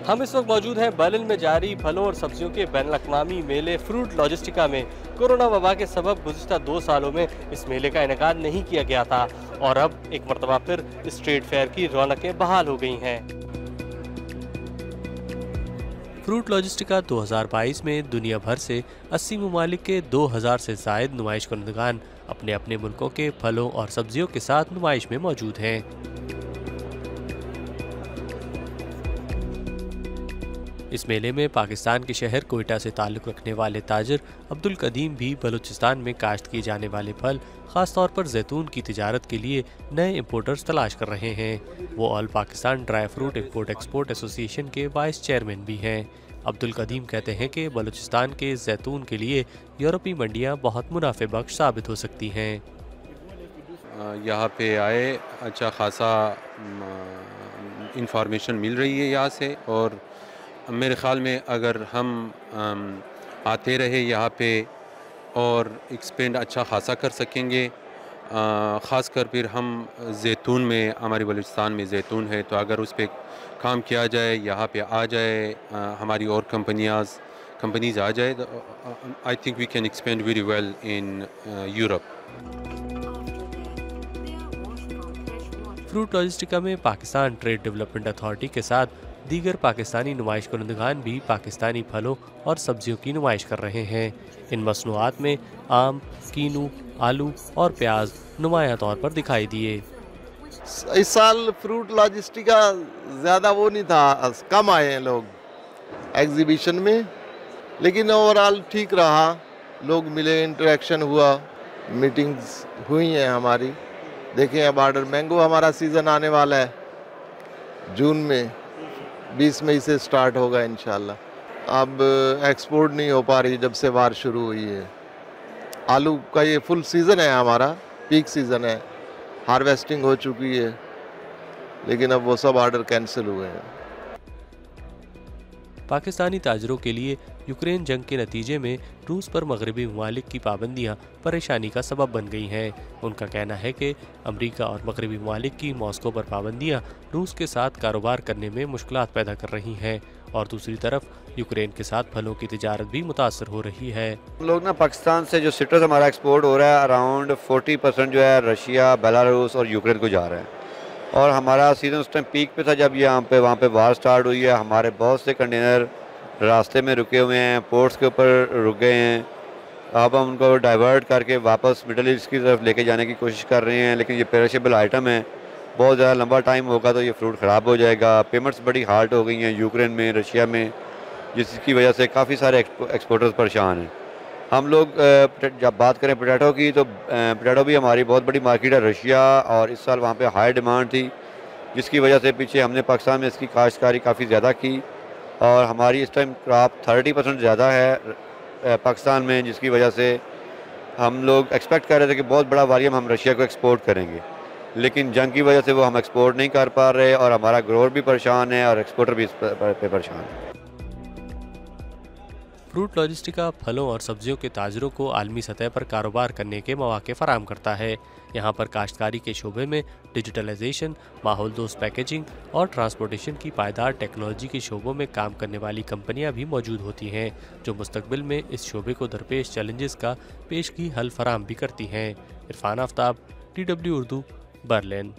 हम इस वक्त मौजूद हैं बर्लिन में जारी फलों और सब्जियों के बैनुल-अक़वामी मेले फ्रूट लॉजिस्टिका में। कोरोना वबा के सबब गुज़िश्ता 2 सालों में इस मेले का इनेकाद नहीं किया गया था और अब एक मरतबा फिर इस ट्रेड फेयर की रौनकें बहाल हो गई हैं। फ्रूट लॉजिस्टिका 2022 में दुनिया भर से 80 ममालिक के 2000 से ज़ायद नुमाइश कुनंदगान अपने अपने मुल्कों के फलों और सब्जियों के साथ नुमाइश में मौजूद हैं। इस मेले में पाकिस्तान के शहर कोयटा से ताल्लुक़ रखने वाले ताजर अब्दुल कदीम भी बलूचिस्तान में काश्त किए जाने वाले फल, ख़ास तौर पर जैतून की तिजारत के लिए नए इम्पोर्टर्स तलाश कर रहे हैं। वो all Pakistan dry fruit import export association के वाइस चेयरमैन भी हैं। अब्दुल कदीम कहते हैं कि बलूचिस्तान के जैतून के लिए यूरोपीय मंडियाँ बहुत मुनाफे बख्श साबित हो सकती हैं। यहाँ पे आए अच्छा खासा इंफॉर्मेशन मिल रही है यहाँ से, और मेरे ख़्याल में अगर हम आते रहे यहाँ पे और एक्सपेंड अच्छा खासा कर सकेंगे, ख़ास कर फिर हम जैतून में, हमारे बलूचिस्तान में जैतून है, तो अगर उस पर काम किया जाए, यहाँ पे आ जाए, हमारी और कंपनीज़ आ जाए, तो I think we can expand very well in Europe. Fruit Logistica में पाकिस्तान ट्रेड डेवलपमेंट अथॉरिटी के साथ दीगर पाकिस्तानी नुमाइश कुनंदगान भी पाकिस्तानी फलों और सब्जियों की नुमाइश कर रहे हैं। इन मसनूआत में आम, कीनू, आलू और प्याज नुमाया तौर पर दिखाई दिए। इस साल फ्रूट लॉजिस्टिका ज़्यादा वो नहीं था, कम आए हैं लोग एग्जीबिशन में, लेकिन ओवरऑल ठीक रहा। लोग मिले, इंटरेक्शन हुआ, मीटिंग्स हुई हैं हमारी। देखें अब ऑर्डर, मैंगो हमारा सीज़न आने वाला है जून में, 20 मई से स्टार्ट होगा इंशाल्लाह। अब एक्सपोर्ट नहीं हो पा रही जब से वार शुरू हुई है। आलू का ये फुल सीज़न है, हमारा पीक सीज़न है, हार्वेस्टिंग हो चुकी है, लेकिन अब वो सब ऑर्डर कैंसिल हुए हैं। पाकिस्तानी ताजरों के लिए यूक्रेन जंग के नतीजे में रूस पर मगरबी ममालिक की पाबंदियां परेशानी का सबब बन गई हैं। उनका कहना है कि अमेरिका और मगरबी ममालिक की मॉस्को पर पाबंदियां रूस के साथ कारोबार करने में मुश्किलात पैदा कर रही हैं और दूसरी तरफ यूक्रेन के साथ फलों की तिजारत भी मुतासर हो रही है। लोग ना पाकिस्तान से जो सिट्रस हमारा एक्सपोर्ट हो रहा है, अराउंड 40% जो है रशिया, बेलारूस और यूक्रेन को जा रहा है, और हमारा सीज़न उस टाइम पीक पे था जब वहाँ पे वार स्टार्ट हुई है। हमारे बहुत से कंटेनर रास्ते में रुके हुए हैं, पोर्ट्स के ऊपर रुक गए हैं। अब हम उनको डाइवर्ट करके वापस मिडल ईस्ट की तरफ लेके जाने की कोशिश कर रहे हैं, लेकिन ये पेरिशेबल आइटम है, बहुत ज़्यादा लंबा टाइम होगा तो ये फ्रूट ख़राब हो जाएगा। पेमेंट्स बड़ी हार्ड हो गई हैं यूक्रेन में, रशिया में, जिसकी वजह से काफ़ी सारे एक्सपोर्टर्स परेशान हैं। हम लोग जब बात करें पोटैटो की, तो पोटैटो भी हमारी बहुत बड़ी मार्केट है रशिया, और इस साल वहाँ पे हाई डिमांड थी, जिसकी वजह से पीछे हमने पाकिस्तान में इसकी काश्तकारी काफ़ी ज़्यादा की, और हमारी इस टाइम क्रॉप 30% ज़्यादा है पाकिस्तान में, जिसकी वजह से हम लोग एक्सपेक्ट कर रहे थे कि बहुत बड़ा वॉल्यूम हम रशिया को एक्सपोर्ट करेंगे, लेकिन जंग की वजह से वो हम एक्सपोर्ट नहीं कर पा रहे, और हमारा ग्रोअर भी परेशान है और एक्सपोर्टर भी इस पे परेशान है। फ्रूट लॉजिस्टिका फलों और सब्जियों के ताजरों को आलमी सतह पर कारोबार करने के मौके फराहम करता है। यहाँ पर काश्तकारी के शोबे में डिजिटलाइजेशन, माहौल दोस्त पैकेजिंग और ट्रांसपोर्टेशन की पायदार टेक्नोलॉजी के शोबों में काम करने वाली कंपनियाँ भी मौजूद होती हैं, जो मुस्तकबिल में इस शोबे को दरपेश चैलेंजेस का पेशगी हल फराहम भी करती हैं। Irfan Aftab, DW Urdu, Berlin.